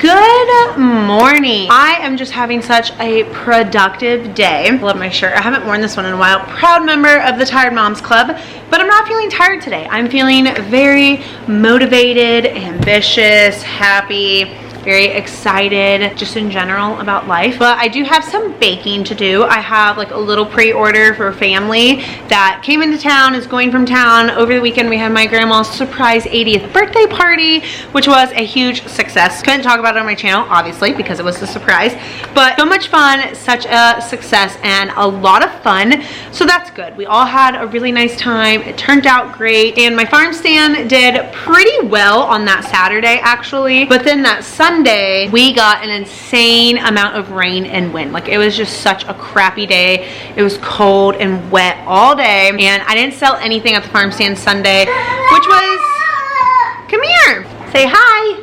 Good morning. I am just having such a productive day. I love my shirt. I haven't worn this one in a while. Proud member of the Tired Moms Club, but I'm not feeling tired today. I'm feeling very motivated, ambitious, happy, very excited just in general about life. But I do have some baking to do. I have like a little pre-order for a family that came into town, is going from town. Over the weekend we had my grandma's surprise 80th birthday party, which was a huge success. Couldn't talk about it on my channel, obviously, because it was a surprise, but so much fun, such a success, and a lot of fun. So that's good. We all had a really nice time. It turned out great, and my farm stand did pretty well on that Saturday actually, but then that Sunday we got an insane amount of rain and wind. Like, it was just such a crappy day. It was cold and wet all day, and I didn't sell anything at the farm stand Sunday, which was, come here, say hi.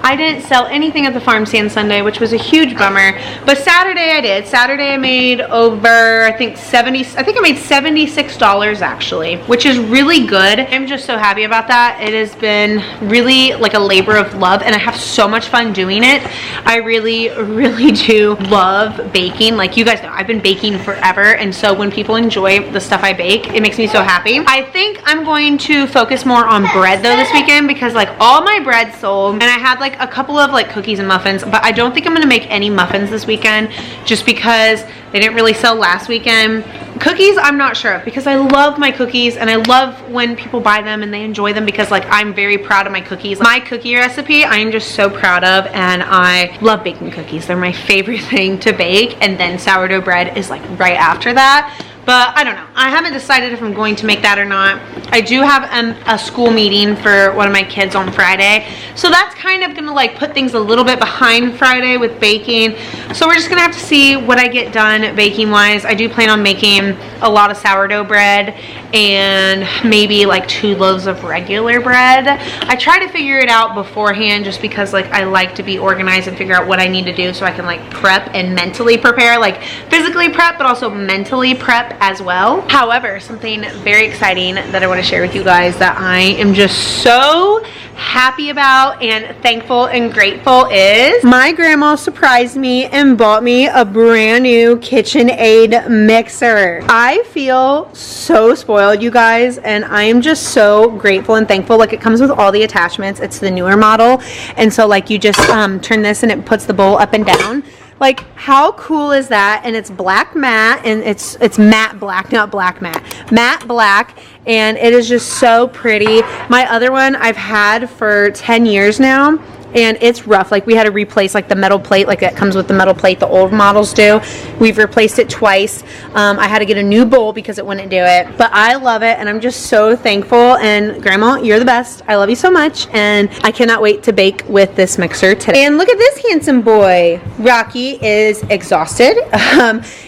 I didn't sell anything at the farm stand Sunday, which was a huge bummer. But Saturday I did. Saturday I made over, I think I made $76 actually, which is really good. I'm just so happy about that. It has been really like a labor of love, and I have so much fun doing it. I really, really do love baking. Like, you guys know, I've been baking forever, and so when people enjoy the stuff I bake, it makes me so happy. I think I'm going to focus more on bread though this weekend, because like all my bread sold, and I had like a couple of like cookies and muffins, but I don't think I'm gonna make any muffins this weekend just because they didn't really sell last weekend. Cookies, I'm not sure of, because I love my cookies and I love when people buy them and they enjoy them, because like I'm very proud of my cookies. My cookie recipe I am just so proud of, and I love baking cookies. They're my favorite thing to bake, and then sourdough bread is like right after that. But I don't know. I haven't decided if I'm going to make that or not. I do have a school meeting for one of my kids on Friday, so that's kind of gonna like put things a little bit behind Friday with baking. So we're just gonna have to see what I get done baking wise. I do plan on making a lot of sourdough bread and maybe like 2 loaves of regular bread. I try to figure it out beforehand just because like I like to be organized and figure out what I need to do so I can like prep and mentally prepare, like physically prep but also mentally prep as well. However, something very exciting that I want to share with you guys that I am just so happy about and thankful and grateful is my grandma surprised me and bought me a brand new KitchenAid mixer. I feel so spoiled, you guys, and I am just so grateful and thankful. Like, it comes with all the attachments. It's the newer model, and so like you just turn this and it puts the bowl up and down. Like, how cool is that? And it's black matte, and it's matte black, not black matte, matte black, and it is just so pretty. My other one I've had for 10 years now, and it's rough. Like, we had to replace like the metal plate, like that comes with the metal plate the old models do. We've replaced it twice. I had to get a new bowl because it wouldn't do it, but I love it, and I'm just so thankful. And Grandma, you're the best. I love you so much, and I cannot wait to bake with this mixer today. And look at this handsome boy. Rocky is exhausted.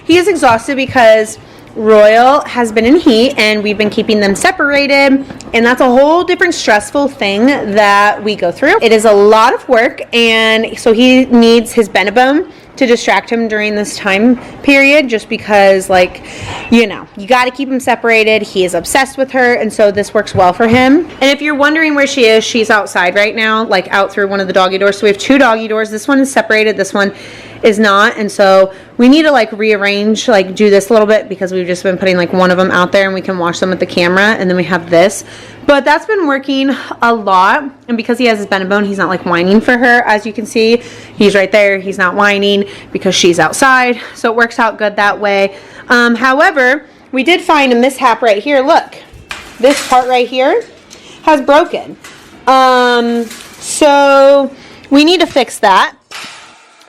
He is exhausted because Royal has been in heat, and we've been keeping them separated, and that's a whole different stressful thing that we go through. It is a lot of work, and so he needs his Benebone to distract him during this time period, just because, like, you know, you got to keep him separated. He is obsessed with her, and so this works well for him. And if you're wondering where she is, she's outside right now, like out through one of the doggy doors. So we have 2 doggy doors. This one is separated, this one is not, and so we need to like rearrange, like do this a little bit, because we've just been putting like one of them out there and we can watch them with the camera, and then we have this. But that's been working a lot, and because he has his Benebone, he's not like whining for her. As you can see, he's right there. He's not whining because she's outside, so it works out good that way. However, we did find a mishap right here. Look, this part right here has broken, so we need to fix that,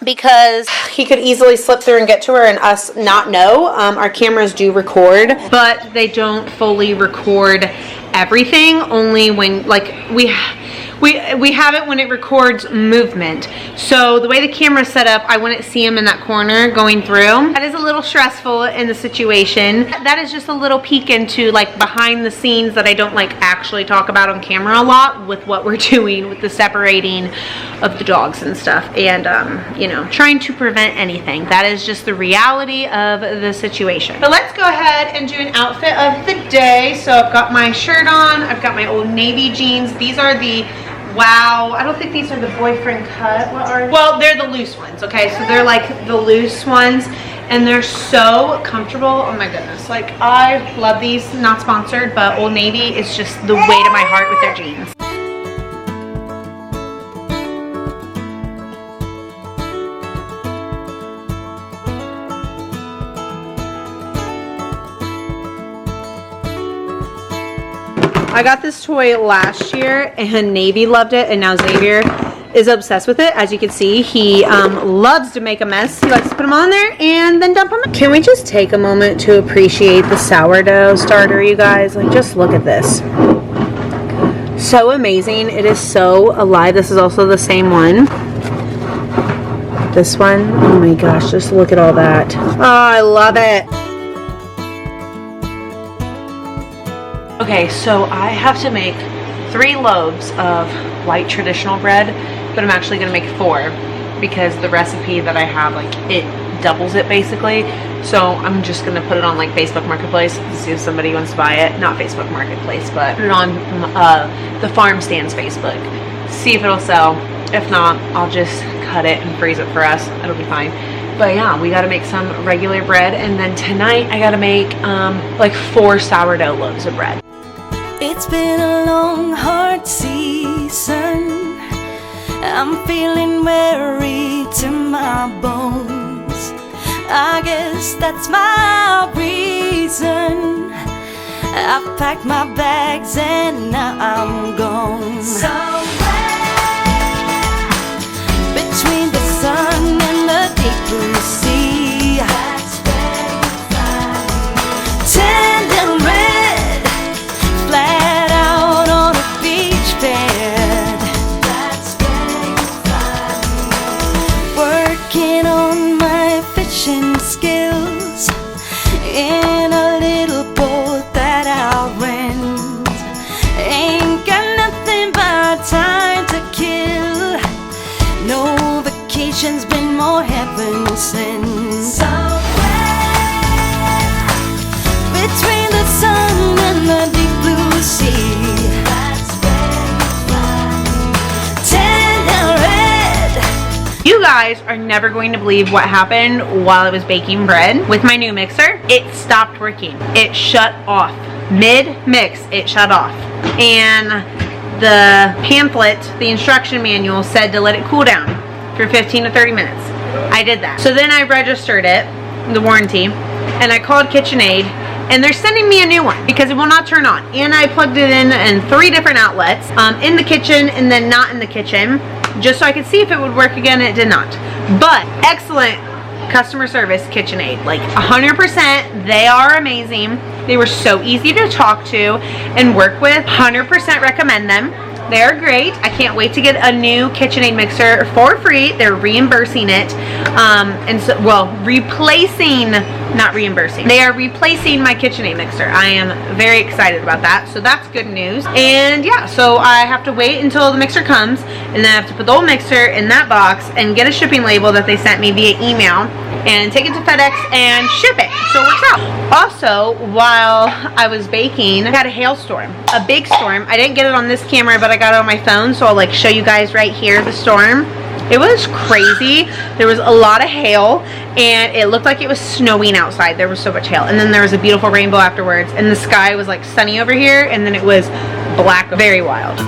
because he could easily slip through and get to her and us not know. Our cameras do record, but they don't fully record everything, only when like we have it when it records movement. So the way the camera's set up, I wouldn't see him in that corner going through. That is a little stressful in the situation. That is just a little peek into like behind the scenes that I don't like actually talk about on camera a lot, with what we're doing with the separating of the dogs and stuff, and you know, trying to prevent anything. That is just the reality of the situation. But let's go ahead and do an outfit of the day. So I've got my shirt on, I've got my old navy jeans. These are the Wow, I don't think these are the boyfriend cut. What are? Well, they're the loose ones, okay? So they're like the loose ones, and they're so comfortable. Oh my goodness. Like, I love these. Not sponsored, but Old Navy is just the weight of my heart with their jeans. I got this toy last year and Navy loved it, and now Xavier is obsessed with it. As you can see, he loves to make a mess. He likes to put them on there and then dump them. Can we just take a moment to appreciate the sourdough starter, you guys? Like, just look at this. So amazing. It is so alive. This is also the same one. This one, oh my gosh, just look at all that. Oh, I love it. Okay, so I have to make 3 loaves of white traditional bread, but I'm actually gonna make 4 because the recipe that I have, like, it doubles it basically. So I'm just gonna put it on like Facebook Marketplace to see if somebody wants to buy it. Not Facebook Marketplace, but put it on the farm stands Facebook. See if it'll sell. If not, I'll just cut it and freeze it for us. It'll be fine. But yeah, we gotta make some regular bread, and then tonight I gotta make like 4 sourdough loaves of bread. It's been a long, hard season. I'm feeling weary to my bones. I guess that's my reason. I've packed my bags and now I'm gone. Somewhere between the sun and the deep blue sea. That's where you find me. Tender red, flat out on a beach bed. That's where you find me. Working on my fishing skills in a little boat that I'll rent. Ain't got nothing but time to kill. No vacation's been more heaven sent. Somewhere between the sun and the deep blue sea. That's where you find me. Tender red. You guys are never going to believe what happened while I was baking bread with my new mixer. It stopped working. It shut off. Mid-mix, it shut off. And the pamphlet, the instruction manual, said to let it cool down for 15 to 30 minutes. I did that. So then I registered it, the warranty, and I called KitchenAid, and they're sending me a new one because it will not turn on. And I plugged it in 3 different outlets, in the kitchen and then not in the kitchen, just so I could see if it would work again. It did not. But excellent customer service, KitchenAid, like 100%. They are amazing. They were so easy to talk to and work with. 100% recommend them. They're great. I can't wait to get a new KitchenAid mixer for free. They're reimbursing it. And so, well, replacing, not reimbursing. They are replacing my KitchenAid mixer. I am very excited about that. So that's good news. And yeah, so I have to wait until the mixer comes, and then I have to put the old mixer in that box and get a shipping label that they sent me via email and take it to FedEx and ship it. So it works out. Also, while I was baking, I had a hailstorm, a big storm. I didn't get it on this camera, but I got it on my phone, so I'll like show you guys right here the storm. It was crazy. There was a lot of hail, and it looked like it was snowing outside. There was so much hail. And then there was a beautiful rainbow afterwards, and the sky was like sunny over here, and then it was black. Very wild.